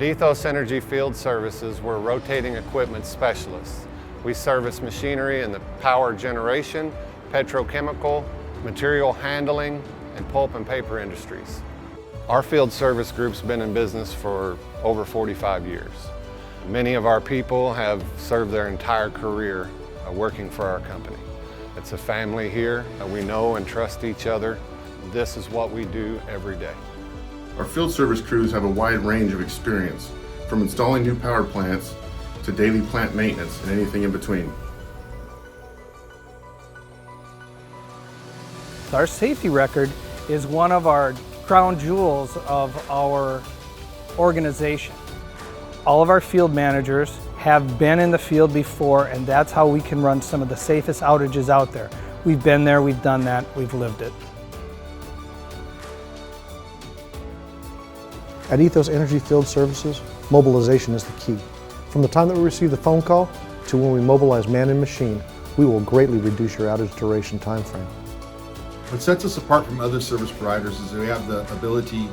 At EthosEnergy Field Services, we're rotating equipment specialists. We service machinery in the power generation, petrochemical, material handling, and pulp and paper industries. Our field service group's been in business for over 45 years. Many of our people have served their entire career working for our company. It's a family here. We know and trust each other. This is what we do every day. Our field service crews have a wide range of experience, from installing new power plants to daily plant maintenance and anything in between. Our safety record is one of our crown jewels of our organization. All of our field managers have been in the field before, and that's how we can run some of the safest outages out there. We've been there, we've done that, we've lived it. At EthosEnergy Field Services, mobilization is the key. From the time that we receive the phone call to when we mobilize man and machine, we will greatly reduce your outage duration time frame. What sets us apart from other service providers is that we have the ability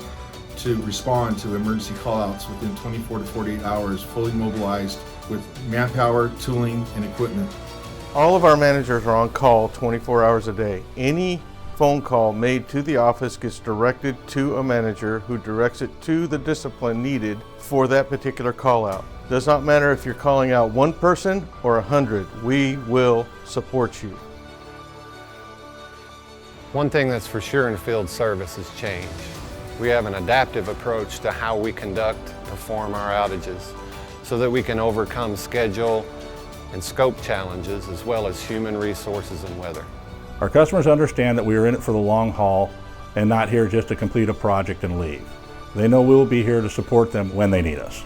to respond to emergency callouts within 24 to 48 hours, fully mobilized with manpower, tooling, and equipment. All of our managers are on call 24 hours a day. Any phone call made to the office gets directed to a manager who directs it to the discipline needed for that particular call out. Does not matter if you're calling out one person or 100, we will support you. One thing that's for sure in field service is change. We have an adaptive approach to how we perform our outages so that we can overcome schedule and scope challenges as well as human resources and weather. Our customers understand that we are in it for the long haul and not here just to complete a project and leave. They know we will be here to support them when they need us.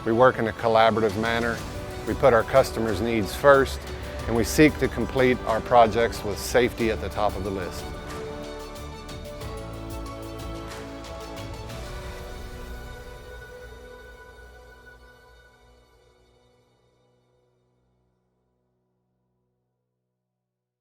We work in a collaborative manner. We put our customers' needs first, and we seek to complete our projects with safety at the top of the list.